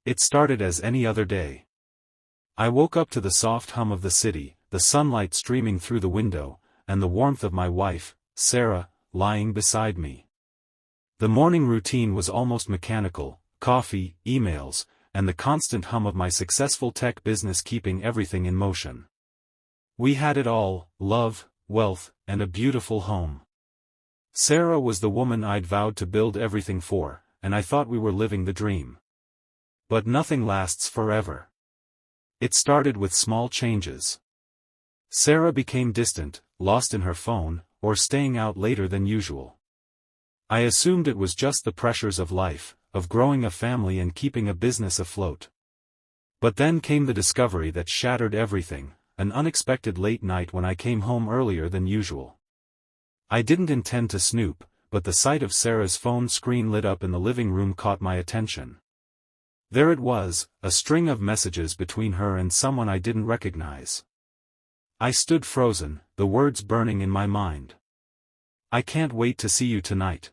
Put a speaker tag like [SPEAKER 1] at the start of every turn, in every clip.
[SPEAKER 1] It started as any other day. I woke up to the soft hum of the city, the sunlight streaming through the window, and the warmth of my wife, Sarah, lying beside me. The morning routine was almost mechanical: coffee, emails, and the constant hum of my successful tech business keeping everything in motion. We had it all: love, wealth, and a beautiful home. Sarah was the woman I'd vowed to build everything for, and I thought we were living the dream. But nothing lasts forever. It started with small changes. Sarah became distant, lost in her phone, or staying out later than usual. I assumed it was just the pressures of life, of growing a family and keeping a business afloat. But then came the discovery that shattered everything: an unexpected late night when I came home earlier than usual. I didn't intend to snoop, but the sight of Sarah's phone screen lit up in the living room caught my attention. There it was, a string of messages between her and someone I didn't recognize. I stood frozen, the words burning in my mind. "I can't wait to see you tonight.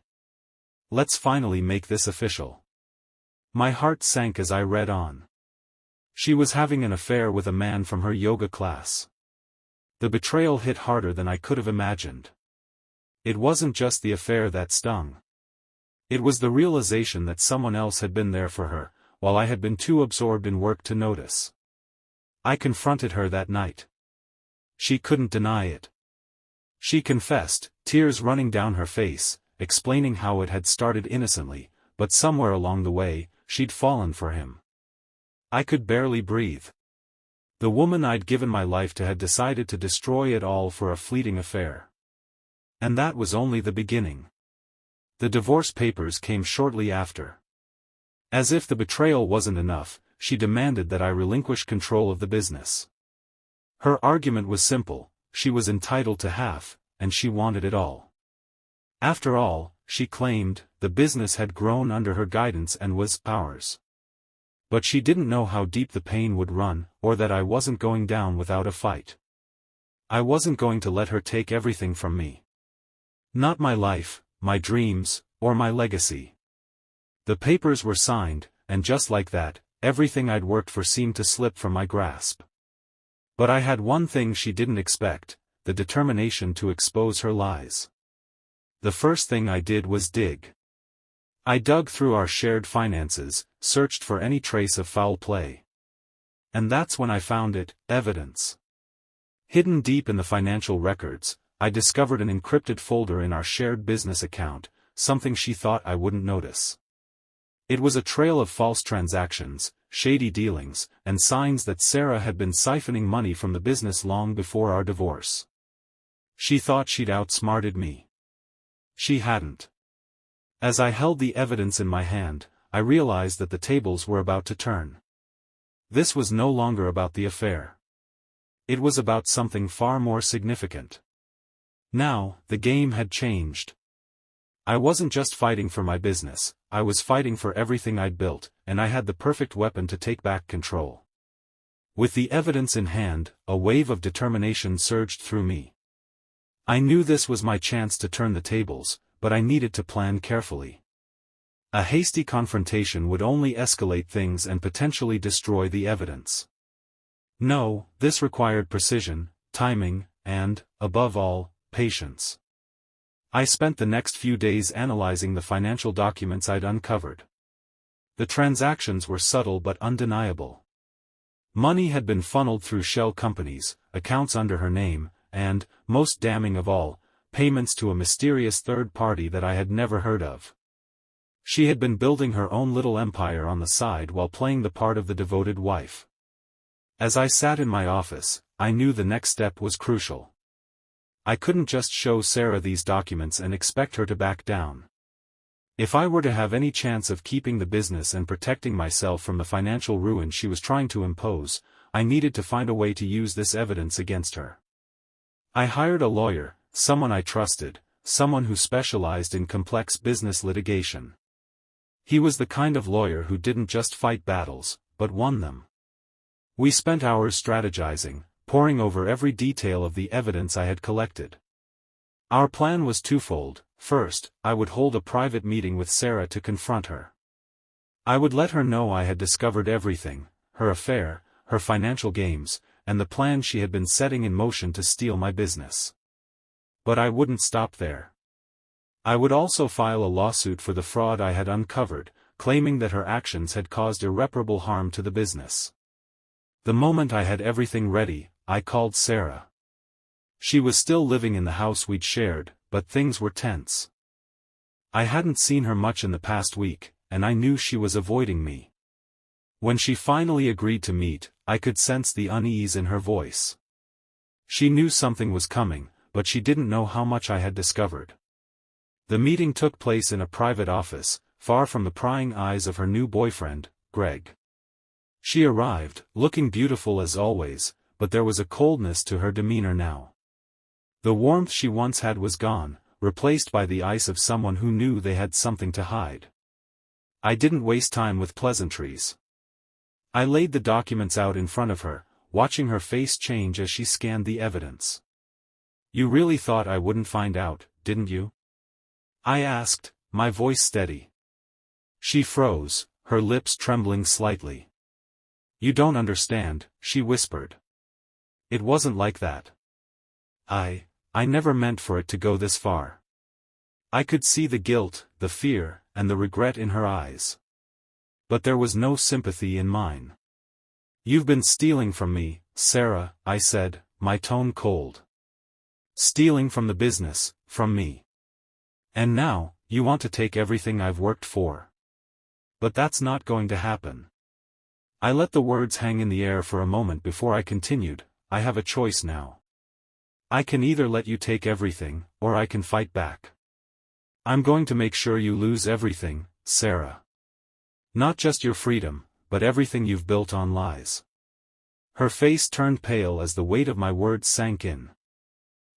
[SPEAKER 1] Let's finally make this official." My heart sank as I read on. She was having an affair with a man from her yoga class. The betrayal hit harder than I could have imagined. It wasn't just the affair that stung. It was the realization that someone else had been there for her, while I had been too absorbed in work to notice. I confronted her that night. She couldn't deny it. She confessed, tears running down her face, explaining how it had started innocently, but somewhere along the way, she'd fallen for him. I could barely breathe. The woman I'd given my life to had decided to destroy it all for a fleeting affair. And that was only the beginning. The divorce papers came shortly after. As if the betrayal wasn't enough, she demanded that I relinquish control of the business. Her argument was simple: she was entitled to half, and she wanted it all. After all, she claimed, the business had grown under her guidance and was ours. But she didn't know how deep the pain would run, or that I wasn't going down without a fight. I wasn't going to let her take everything from me. Not my life, my dreams, or my legacy. The papers were signed, and just like that, everything I'd worked for seemed to slip from my grasp. But I had one thing she didn't expect: the determination to expose her lies. The first thing I did was dig. I dug through our shared finances, searched for any trace of foul play. And that's when I found it: evidence. Hidden deep in the financial records, I discovered an encrypted folder in our shared business account, something she thought I wouldn't notice. It was a trail of false transactions, shady dealings, and signs that Sarah had been siphoning money from the business long before our divorce. She thought she'd outsmarted me. She hadn't. As I held the evidence in my hand, I realized that the tables were about to turn. This was no longer about the affair. It was about something far more significant. Now, the game had changed. I wasn't just fighting for my business, I was fighting for everything I'd built, and I had the perfect weapon to take back control. With the evidence in hand, a wave of determination surged through me. I knew this was my chance to turn the tables, but I needed to plan carefully. A hasty confrontation would only escalate things and potentially destroy the evidence. No, this required precision, timing, and, above all, patience. I spent the next few days analyzing the financial documents I'd uncovered. The transactions were subtle but undeniable. Money had been funneled through shell companies, accounts under her name, and, most damning of all, payments to a mysterious third party that I had never heard of. She had been building her own little empire on the side while playing the part of the devoted wife. As I sat in my office, I knew the next step was crucial. I couldn't just show Sarah these documents and expect her to back down. If I were to have any chance of keeping the business and protecting myself from the financial ruin she was trying to impose, I needed to find a way to use this evidence against her. I hired a lawyer, someone I trusted, someone who specialized in complex business litigation. He was the kind of lawyer who didn't just fight battles, but won them. We spent hours strategizing, poring over every detail of the evidence I had collected. Our plan was twofold. First, I would hold a private meeting with Sarah to confront her. I would let her know I had discovered everything, her affair, her financial games, and the plan she had been setting in motion to steal my business. But I wouldn't stop there. I would also file a lawsuit for the fraud I had uncovered, claiming that her actions had caused irreparable harm to the business. The moment I had everything ready, I called Sarah. She was still living in the house we'd shared, but things were tense. I hadn't seen her much in the past week, and I knew she was avoiding me. When she finally agreed to meet, I could sense the unease in her voice. She knew something was coming, but she didn't know how much I had discovered. The meeting took place in a private office, far from the prying eyes of her new boyfriend, Greg. She arrived, looking beautiful as always, but there was a coldness to her demeanor now. The warmth she once had was gone, replaced by the ice of someone who knew they had something to hide. I didn't waste time with pleasantries. I laid the documents out in front of her, watching her face change as she scanned the evidence. "You really thought I wouldn't find out, didn't you?" I asked, my voice steady. She froze, her lips trembling slightly. "You don't understand," she whispered. "It wasn't like that. I never meant for it to go this far." I could see the guilt, the fear, and the regret in her eyes. But there was no sympathy in mine. "You've been stealing from me, Sarah," I said, my tone cold. "Stealing from the business, from me. And now, you want to take everything I've worked for. But that's not going to happen." I let the words hang in the air for a moment before I continued. "I have a choice now. I can either let you take everything, or I can fight back. I'm going to make sure you lose everything, Sarah. Not just your freedom, but everything you've built on lies." Her face turned pale as the weight of my words sank in.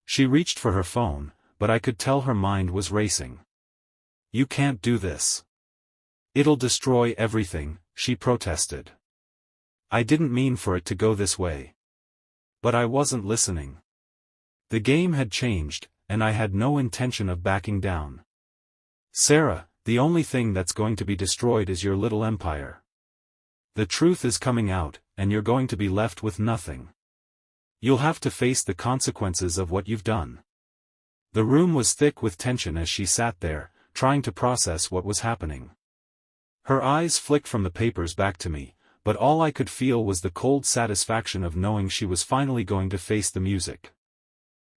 [SPEAKER 1] She reached for her phone, but I could tell her mind was racing. "You can't do this. It'll destroy everything," she protested. "I didn't mean for it to go this way." But I wasn't listening. The game had changed, and I had no intention of backing down. "Sarah, the only thing that's going to be destroyed is your little empire. The truth is coming out, and you're going to be left with nothing. You'll have to face the consequences of what you've done." The room was thick with tension as she sat there, trying to process what was happening. Her eyes flicked from the papers back to me, but all I could feel was the cold satisfaction of knowing she was finally going to face the music.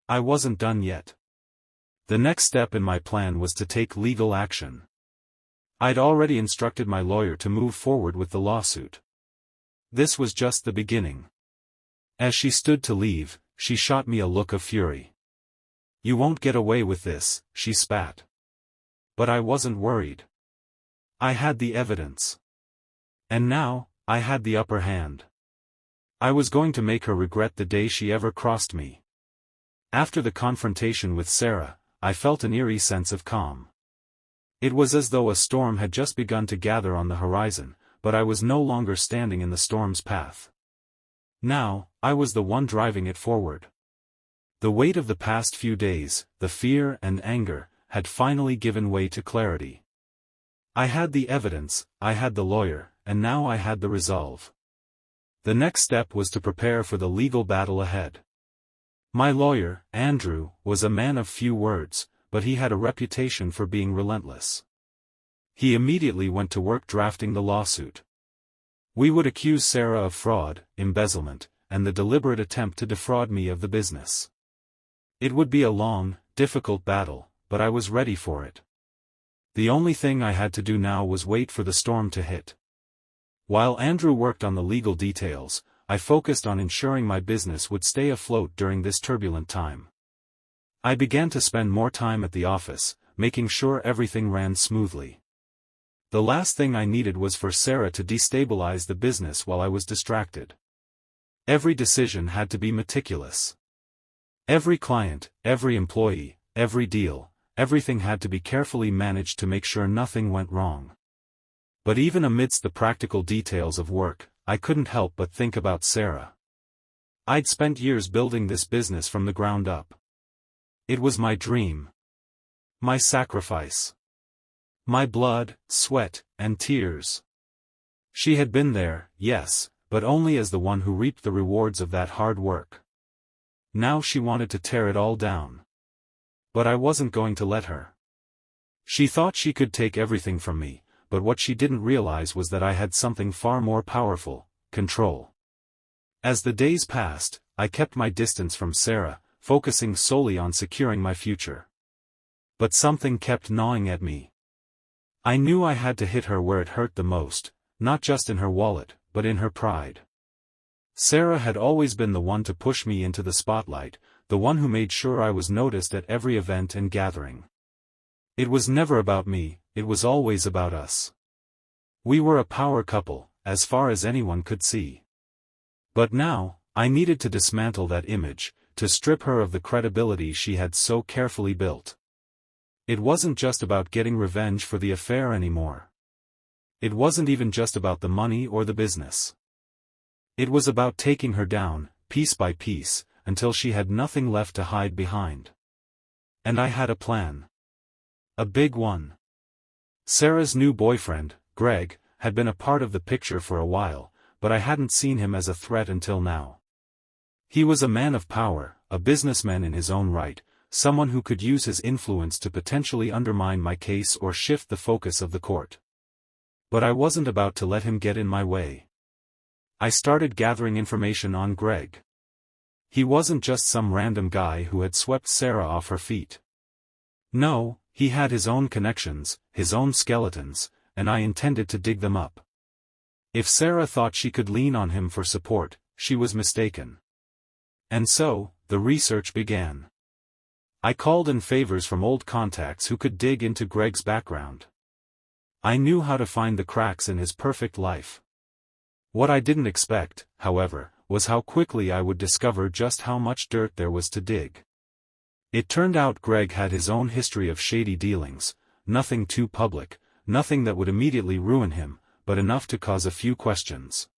[SPEAKER 1] I wasn't done yet. The next step in my plan was to take legal action. I'd already instructed my lawyer to move forward with the lawsuit. This was just the beginning. As she stood to leave, she shot me a look of fury. "You won't get away with this," she spat. But I wasn't worried. I had the evidence. And now, I had the upper hand. I was going to make her regret the day she ever crossed me. After the confrontation with Sarah, I felt an eerie sense of calm. It was as though a storm had just begun to gather on the horizon, but I was no longer standing in the storm's path. Now, I was the one driving it forward. The weight of the past few days, the fear and anger, had finally given way to clarity. I had the evidence, I had the lawyer, and now I had the resolve. The next step was to prepare for the legal battle ahead. My lawyer, Andrew, was a man of few words, but he had a reputation for being relentless. He immediately went to work drafting the lawsuit. We would accuse Sarah of fraud, embezzlement, and the deliberate attempt to defraud me of the business. It would be a long, difficult battle, but I was ready for it. The only thing I had to do now was wait for the storm to hit. While Andrew worked on the legal details, I focused on ensuring my business would stay afloat during this turbulent time. I began to spend more time at the office, making sure everything ran smoothly. The last thing I needed was for Sarah to destabilize the business while I was distracted. Every decision had to be meticulous. Every client, every employee, every deal, everything had to be carefully managed to make sure nothing went wrong. But even amidst the practical details of work, I couldn't help but think about Sarah. I'd spent years building this business from the ground up. It was my dream. My sacrifice. My blood, sweat, and tears. She had been there, yes, but only as the one who reaped the rewards of that hard work. Now she wanted to tear it all down. But I wasn't going to let her. She thought she could take everything from me, but what she didn't realize was that I had something far more powerful: control. As the days passed, I kept my distance from Sarah, focusing solely on securing my future. But something kept gnawing at me. I knew I had to hit her where it hurt the most, not just in her wallet, but in her pride. Sarah had always been the one to push me into the spotlight, the one who made sure I was noticed at every event and gathering. It was never about me, it was always about us. We were a power couple, as far as anyone could see. But now, I needed to dismantle that image, to strip her of the credibility she had so carefully built. It wasn't just about getting revenge for the affair anymore. It wasn't even just about the money or the business. It was about taking her down, piece by piece, until she had nothing left to hide behind. And I had a plan. A big one. Sarah's new boyfriend, Greg, had been a part of the picture for a while, but I hadn't seen him as a threat until now. He was a man of power, a businessman in his own right, someone who could use his influence to potentially undermine my case or shift the focus of the court. But I wasn't about to let him get in my way. I started gathering information on Greg. He wasn't just some random guy who had swept Sarah off her feet. No, he had his own connections, his own skeletons, and I intended to dig them up. If Sarah thought she could lean on him for support, she was mistaken. And so, the research began. I called in favors from old contacts who could dig into Greg's background. I knew how to find the cracks in his perfect life. What I didn't expect, however, was how quickly I would discover just how much dirt there was to dig. It turned out Greg had his own history of shady dealings, nothing too public, nothing that would immediately ruin him, but enough to cause a few questions.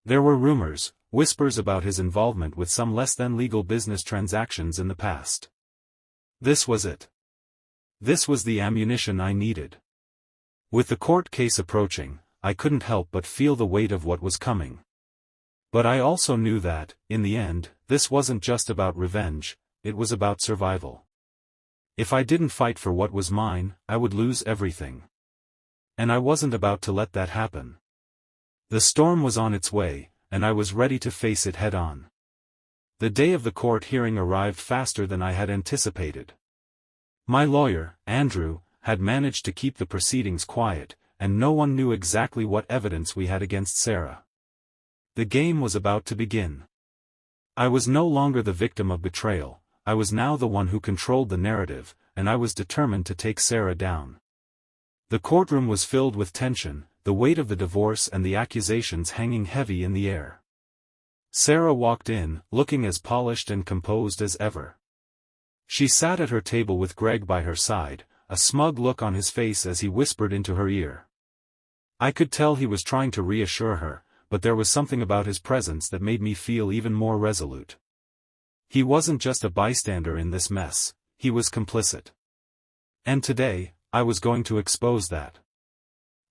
[SPEAKER 1] There were rumors, whispers about his involvement with some less-than-legal business transactions in the past. This was it. This was the ammunition I needed. With the court case approaching, I couldn't help but feel the weight of what was coming. But I also knew that, in the end, this wasn't just about revenge, it was about survival. If I didn't fight for what was mine, I would lose everything. And I wasn't about to let that happen. The storm was on its way, and I was ready to face it head-on. The day of the court hearing arrived faster than I had anticipated. My lawyer, Andrew, had managed to keep the proceedings quiet, and no one knew exactly what evidence we had against Sarah. The game was about to begin. I was no longer the victim of betrayal, I was now the one who controlled the narrative, and I was determined to take Sarah down. The courtroom was filled with tension, the weight of the divorce and the accusations hanging heavy in the air. Sarah walked in, looking as polished and composed as ever. She sat at her table with Greg by her side, a smug look on his face as he whispered into her ear. I could tell he was trying to reassure her, but there was something about his presence that made me feel even more resolute. He wasn't just a bystander in this mess, he was complicit. And today, I was going to expose that.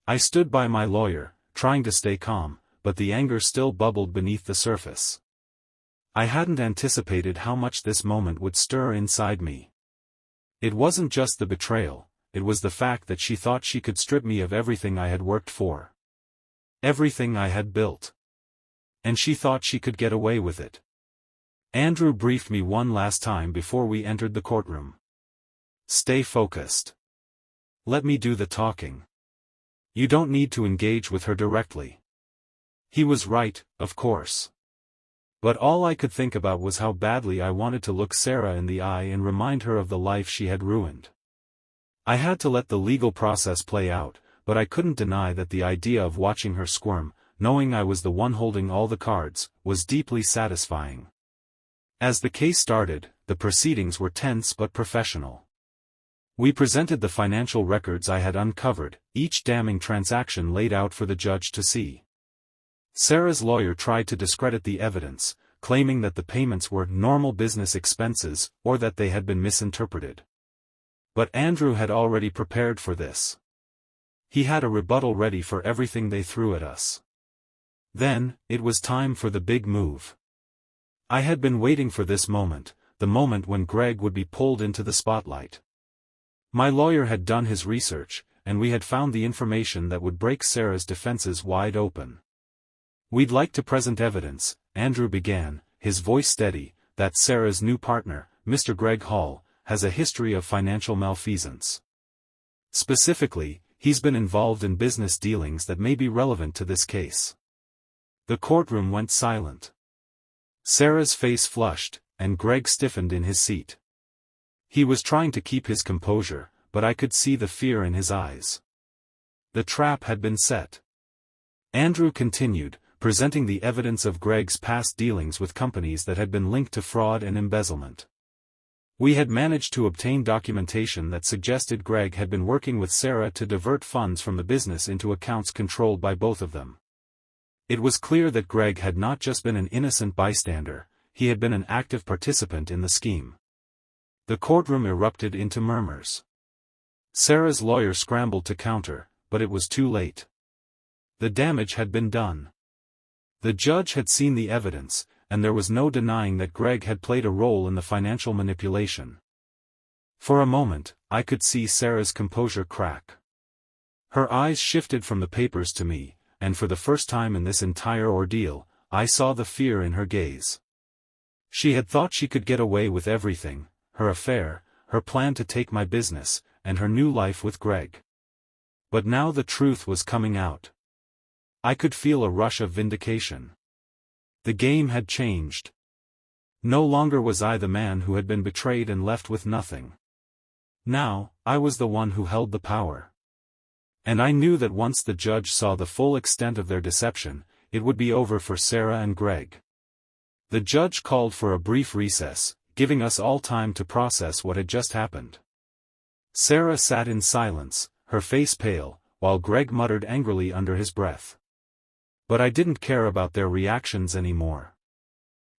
[SPEAKER 1] I stood by my lawyer, trying to stay calm, but the anger still bubbled beneath the surface. I hadn't anticipated how much this moment would stir inside me. It wasn't just the betrayal, it was the fact that she thought she could strip me of everything I had worked for. Everything I had built. And she thought she could get away with it. Andrew briefed me one last time before we entered the courtroom. Stay focused. Let me do the talking. You don't need to engage with her directly. He was right, of course. But all I could think about was how badly I wanted to look Sarah in the eye and remind her of the life she had ruined. I had to let the legal process play out, but I couldn't deny that the idea of watching her squirm, knowing I was the one holding all the cards, was deeply satisfying. As the case started, the proceedings were tense but professional. We presented the financial records I had uncovered, each damning transaction laid out for the judge to see. Sarah's lawyer tried to discredit the evidence, claiming that the payments were normal business expenses, or that they had been misinterpreted. But Andrew had already prepared for this. He had a rebuttal ready for everything they threw at us. Then, it was time for the big move. I had been waiting for this moment, the moment when Greg would be pulled into the spotlight. My lawyer had done his research, and we had found the information that would break Sarah's defenses wide open. "We'd like to present evidence," Andrew began, his voice steady, "that Sarah's new partner, Mr. Greg Hall, has a history of financial malfeasance. Specifically, he's been involved in business dealings that may be relevant to this case." The courtroom went silent. Sarah's face flushed, and Greg stiffened in his seat. He was trying to keep his composure, but I could see the fear in his eyes. The trap had been set. Andrew continued, presenting the evidence of Greg's past dealings with companies that had been linked to fraud and embezzlement. We had managed to obtain documentation that suggested Greg had been working with Sarah to divert funds from the business into accounts controlled by both of them. It was clear that Greg had not just been an innocent bystander, he had been an active participant in the scheme. The courtroom erupted into murmurs. Sarah's lawyer scrambled to counter, but it was too late. The damage had been done. The judge had seen the evidence, and there was no denying that Greg had played a role in the financial manipulation. For a moment, I could see Sarah's composure crack. Her eyes shifted from the papers to me, and for the first time in this entire ordeal, I saw the fear in her gaze. She had thought she could get away with everything, her affair, her plan to take my business, and her new life with Greg. But now the truth was coming out. I could feel a rush of vindication. The game had changed. No longer was I the man who had been betrayed and left with nothing. Now, I was the one who held the power. And I knew that once the judge saw the full extent of their deception, it would be over for Sarah and Greg. The judge called for a brief recess, giving us all time to process what had just happened. Sarah sat in silence, her face pale, while Greg muttered angrily under his breath. But I didn't care about their reactions anymore.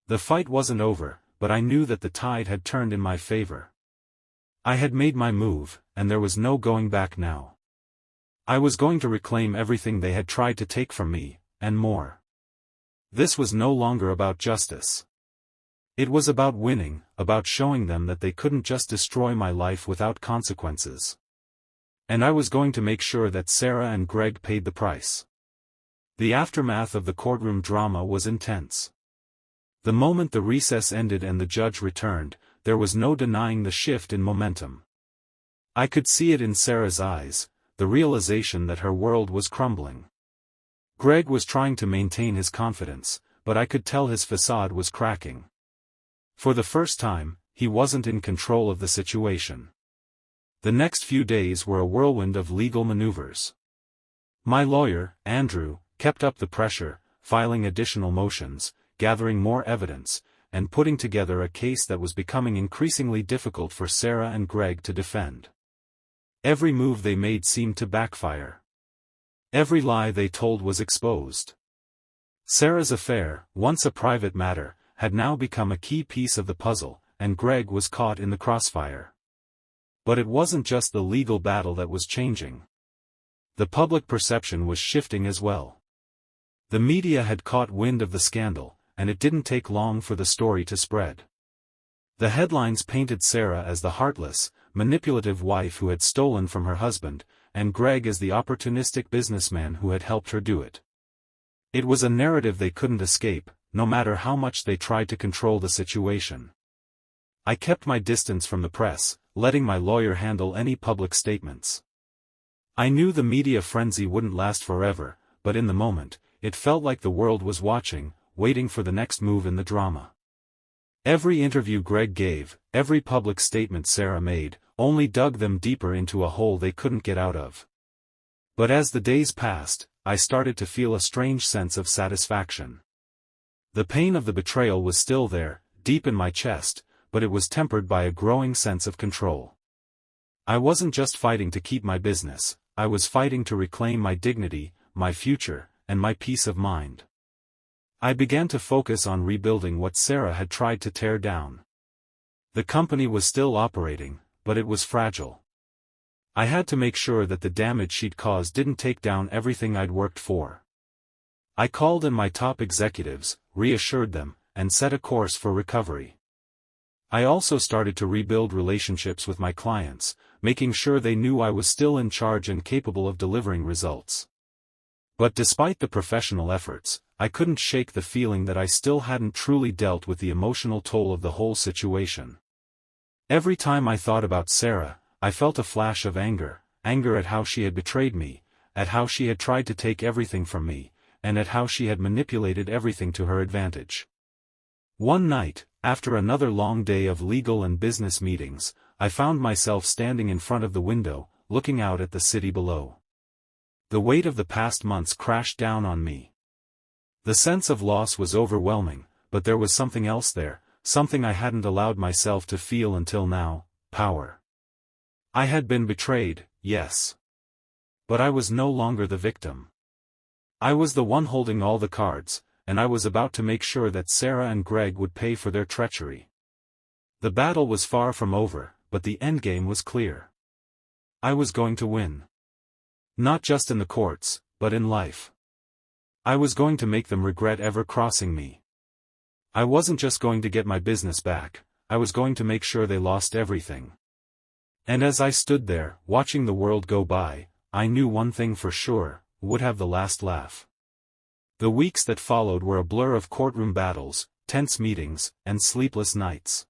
[SPEAKER 1] The fight wasn't over, but I knew that the tide had turned in my favor. I had made my move, and there was no going back now. I was going to reclaim everything they had tried to take from me, and more. This was no longer about justice. It was about winning, about showing them that they couldn't just destroy my life without consequences. And I was going to make sure that Sarah and Greg paid the price. The aftermath of the courtroom drama was intense. The moment the recess ended and the judge returned, there was no denying the shift in momentum. I could see it in Sarah's eyes, the realization that her world was crumbling. Greg was trying to maintain his confidence, but I could tell his facade was cracking. For the first time, he wasn't in control of the situation. The next few days were a whirlwind of legal maneuvers. My lawyer, Andrew, kept up the pressure, filing additional motions, gathering more evidence, and putting together a case that was becoming increasingly difficult for Sarah and Greg to defend. Every move they made seemed to backfire. Every lie they told was exposed. Sarah's affair, once a private matter, had now become a key piece of the puzzle, and Greg was caught in the crossfire. But it wasn't just the legal battle that was changing. The public perception was shifting as well. The media had caught wind of the scandal, and it didn't take long for the story to spread. The headlines painted Sarah as the heartless, manipulative wife who had stolen from her husband, and Greg as the opportunistic businessman who had helped her do it. It was a narrative they couldn't escape, no matter how much they tried to control the situation. I kept my distance from the press, letting my lawyer handle any public statements. I knew the media frenzy wouldn't last forever, but in the moment, it felt like the world was watching, waiting for the next move in the drama. Every interview Greg gave, every public statement Sarah made, only dug them deeper into a hole they couldn't get out of. But as the days passed, I started to feel a strange sense of satisfaction. The pain of the betrayal was still there, deep in my chest, but it was tempered by a growing sense of control. I wasn't just fighting to keep my business, I was fighting to reclaim my dignity, my future, and my peace of mind. I began to focus on rebuilding what Sarah had tried to tear down. The company was still operating, but it was fragile. I had to make sure that the damage she'd caused didn't take down everything I'd worked for. I called in my top executives, reassured them, and set a course for recovery. I also started to rebuild relationships with my clients, making sure they knew I was still in charge and capable of delivering results. But despite the professional efforts, I couldn't shake the feeling that I still hadn't truly dealt with the emotional toll of the whole situation. Every time I thought about Sarah, I felt a flash of anger at how she had betrayed me, at how she had tried to take everything from me, and at how she had manipulated everything to her advantage. One night, after another long day of legal and business meetings, I found myself standing in front of the window, looking out at the city below. The weight of the past months crashed down on me. The sense of loss was overwhelming, but there was something else there, something I hadn't allowed myself to feel until now: power. I had been betrayed, yes. But I was no longer the victim. I was the one holding all the cards, and I was about to make sure that Sarah and Greg would pay for their treachery. The battle was far from over, but the endgame was clear. I was going to win. Not just in the courts, but in life. I was going to make them regret ever crossing me. I wasn't just going to get my business back, I was going to make sure they lost everything. And as I stood there, watching the world go by, I knew one thing for sure: would have the last laugh. The weeks that followed were a blur of courtroom battles, tense meetings, and sleepless nights.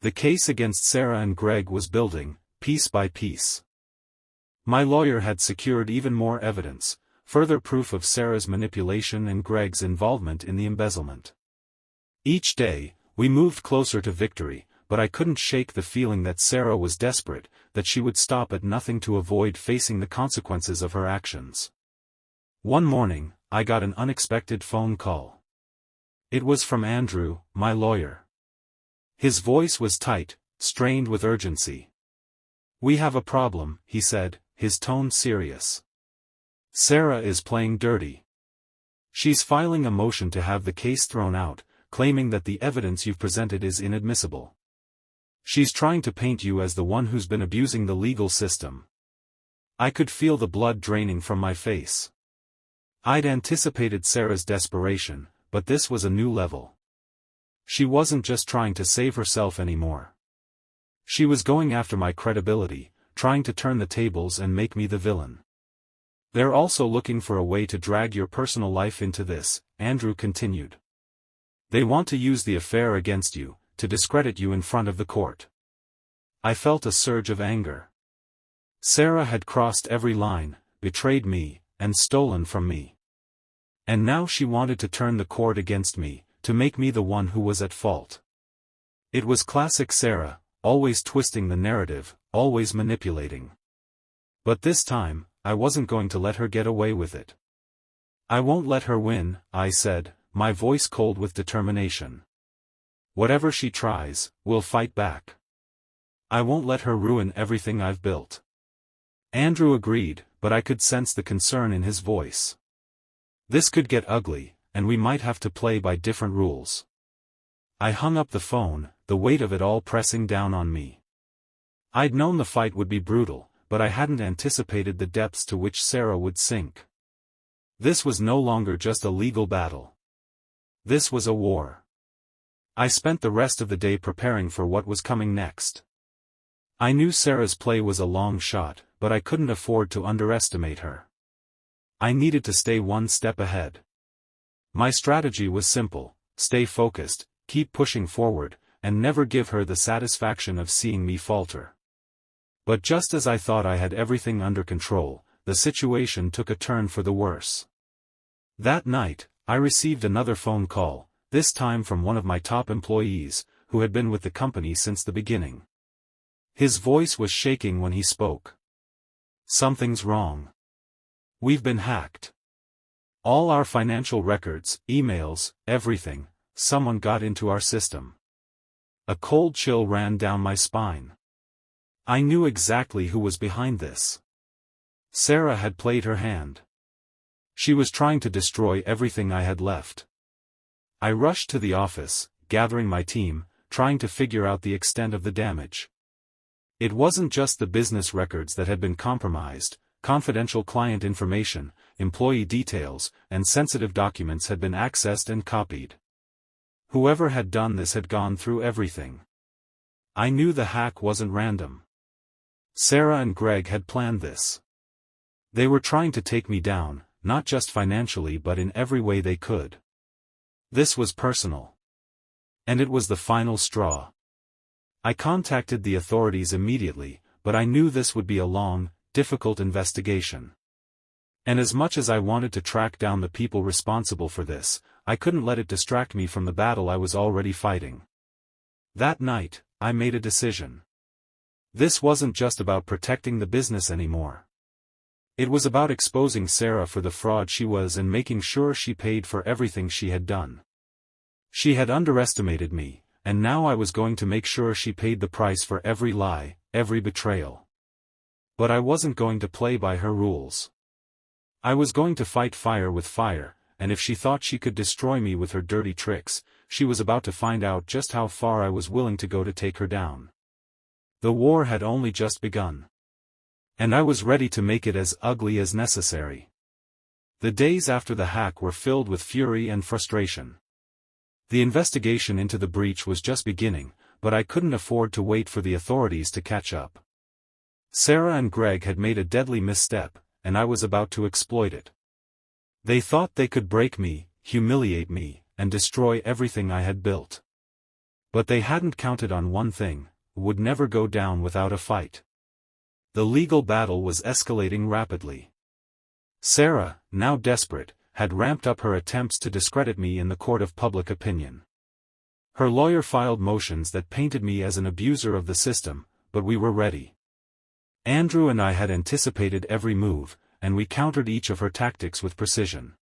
[SPEAKER 1] The case against Sarah and Greg was building, piece by piece. My lawyer had secured even more evidence, further proof of Sarah's manipulation and Greg's involvement in the embezzlement. Each day, we moved closer to victory, but I couldn't shake the feeling that Sarah was desperate, that she would stop at nothing to avoid facing the consequences of her actions. One morning, I got an unexpected phone call. It was from Andrew, my lawyer. His voice was tight, strained with urgency. "We have a problem," he said, his tone serious. "Sarah is playing dirty. She's filing a motion to have the case thrown out, claiming that the evidence you've presented is inadmissible. She's trying to paint you as the one who's been abusing the legal system." I could feel the blood draining from my face. I'd anticipated Sarah's desperation, but this was a new level. She wasn't just trying to save herself anymore. She was going after my credibility, trying to turn the tables and make me the villain. "They're also looking for a way to drag your personal life into this," Andrew continued. "They want to use the affair against you, to discredit you in front of the court." I felt a surge of anger. Sarah had crossed every line, betrayed me, and stolen from me. And now she wanted to turn the court against me, to make me the one who was at fault. It was classic Sarah, always twisting the narrative, always manipulating. But this time, I wasn't going to let her get away with it. "I won't let her win," I said, my voice cold with determination. "Whatever she tries, we'll fight back. I won't let her ruin everything I've built." Andrew agreed, but I could sense the concern in his voice. This could get ugly, and we might have to play by different rules. I hung up the phone, the weight of it all pressing down on me. I'd known the fight would be brutal, but I hadn't anticipated the depths to which Sarah would sink. This was no longer just a legal battle. This was a war. I spent the rest of the day preparing for what was coming next. I knew Sarah's play was a long shot, but I couldn't afford to underestimate her. I needed to stay one step ahead. My strategy was simple: stay focused, keep pushing forward, and never give her the satisfaction of seeing me falter. But just as I thought I had everything under control, the situation took a turn for the worse. That night, I received another phone call, this time from one of my top employees, who had been with the company since the beginning. His voice was shaking when he spoke. "Something's wrong. We've been hacked. All our financial records, emails, everything, someone got into our system." A cold chill ran down my spine. I knew exactly who was behind this. Sarah had played her hand. She was trying to destroy everything I had left. I rushed to the office, gathering my team, trying to figure out the extent of the damage. It wasn't just the business records that had been compromised. Confidential client information, employee details, and sensitive documents had been accessed and copied. Whoever had done this had gone through everything. I knew the hack wasn't random. Sarah and Greg had planned this. They were trying to take me down, not just financially but in every way they could. This was personal. And it was the final straw. I contacted the authorities immediately, but I knew this would be a long, difficult investigation. And as much as I wanted to track down the people responsible for this, I couldn't let it distract me from the battle I was already fighting. That night, I made a decision. This wasn't just about protecting the business anymore. It was about exposing Sarah for the fraud she was and making sure she paid for everything she had done. She had underestimated me, and now I was going to make sure she paid the price for every lie, every betrayal. But I wasn't going to play by her rules. I was going to fight fire with fire, and if she thought she could destroy me with her dirty tricks, she was about to find out just how far I was willing to go to take her down. The war had only just begun. And I was ready to make it as ugly as necessary. The days after the hack were filled with fury and frustration. The investigation into the breach was just beginning, but I couldn't afford to wait for the authorities to catch up. Sarah and Greg had made a deadly misstep, and I was about to exploit it. They thought they could break me, humiliate me, and destroy everything I had built. But they hadn't counted on one thing: would never go down without a fight. The legal battle was escalating rapidly. Sarah, now desperate, had ramped up her attempts to discredit me in the court of public opinion. Her lawyer filed motions that painted me as an abuser of the system, but we were ready. Andrew and I had anticipated every move, and we countered each of her tactics with precision.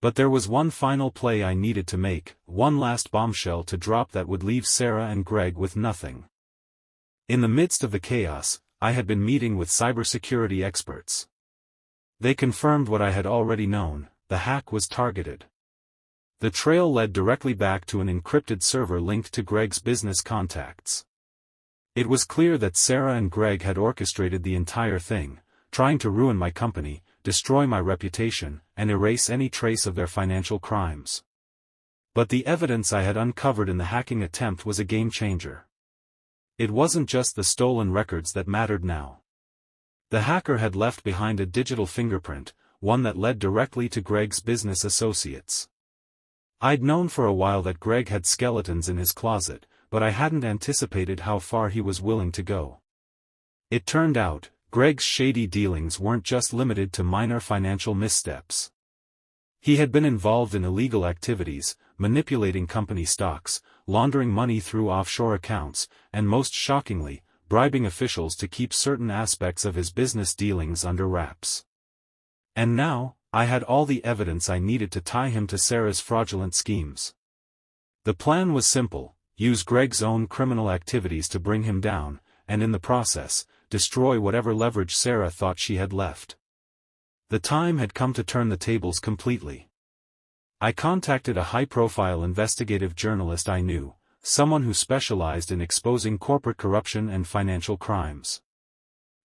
[SPEAKER 1] But there was one final play I needed to make, one last bombshell to drop that would leave Sarah and Greg with nothing. In the midst of the chaos, I had been meeting with cybersecurity experts. They confirmed what I had already known: the hack was targeted. The trail led directly back to an encrypted server linked to Greg's business contacts. It was clear that Sarah and Greg had orchestrated the entire thing, trying to ruin my company, destroy my reputation, and erase any trace of their financial crimes. But the evidence I had uncovered in the hacking attempt was a game-changer. It wasn't just the stolen records that mattered now. The hacker had left behind a digital fingerprint, one that led directly to Greg's business associates. I'd known for a while that Greg had skeletons in his closet, but I hadn't anticipated how far he was willing to go. It turned out, Greg's shady dealings weren't just limited to minor financial missteps. He had been involved in illegal activities, manipulating company stocks, laundering money through offshore accounts, and most shockingly, bribing officials to keep certain aspects of his business dealings under wraps. And now, I had all the evidence I needed to tie him to Sarah's fraudulent schemes. The plan was simple: use Greg's own criminal activities to bring him down, and in the process, destroy whatever leverage Sarah thought she had left. The time had come to turn the tables completely. I contacted a high-profile investigative journalist I knew, someone who specialized in exposing corporate corruption and financial crimes.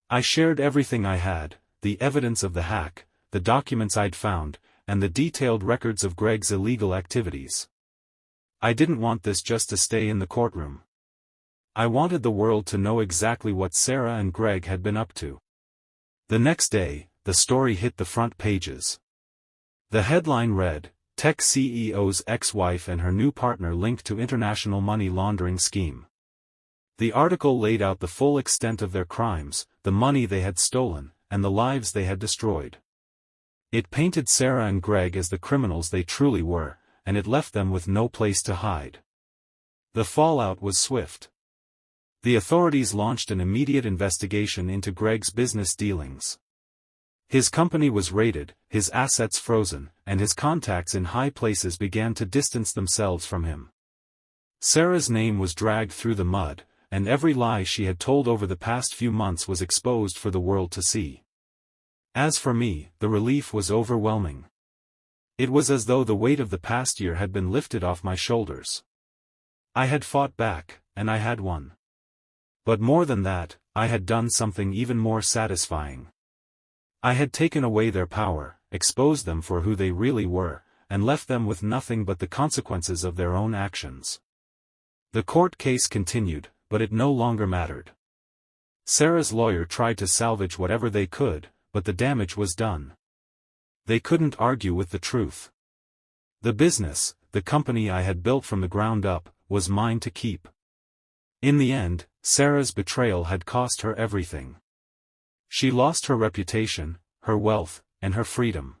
[SPEAKER 1] I shared everything I had: the evidence of the hack, the documents I'd found, and the detailed records of Greg's illegal activities. I didn't want this just to stay in the courtroom. I wanted the world to know exactly what Sarah and Greg had been up to. The next day, the story hit the front pages. The headline read, "Tech CEO's ex-wife and her new partner linked to international money laundering scheme." The article laid out the full extent of their crimes, the money they had stolen, and the lives they had destroyed. It painted Sarah and Greg as the criminals they truly were, and it left them with no place to hide. The fallout was swift. The authorities launched an immediate investigation into Greg's business dealings. His company was raided, his assets frozen, and his contacts in high places began to distance themselves from him. Sarah's name was dragged through the mud, and every lie she had told over the past few months was exposed for the world to see. As for me, the relief was overwhelming. It was as though the weight of the past year had been lifted off my shoulders. I had fought back, and I had won. But more than that, I had done something even more satisfying. I had taken away their power, exposed them for who they really were, and left them with nothing but the consequences of their own actions. The court case continued, but it no longer mattered. Sarah's lawyer tried to salvage whatever they could, but the damage was done. They couldn't argue with the truth. The business, the company I had built from the ground up, was mine to keep. In the end, Sarah's betrayal had cost her everything. She lost her reputation, her wealth, and her freedom.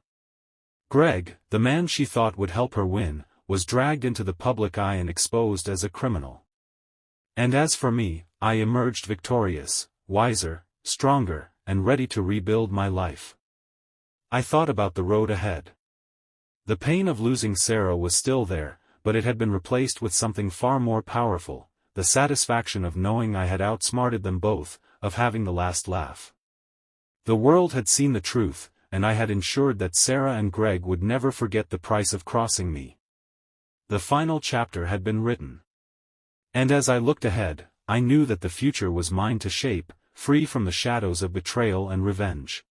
[SPEAKER 1] Greg, the man she thought would help her win, was dragged into the public eye and exposed as a criminal. And as for me, I emerged victorious, wiser, stronger, and ready to rebuild my life. I thought about the road ahead. The pain of losing Sarah was still there, but it had been replaced with something far more powerful, the satisfaction of knowing I had outsmarted them both, of having the last laugh. The world had seen the truth, and I had ensured that Sarah and Greg would never forget the price of crossing me. The final chapter had been written. And as I looked ahead, I knew that the future was mine to shape, free from the shadows of betrayal and revenge.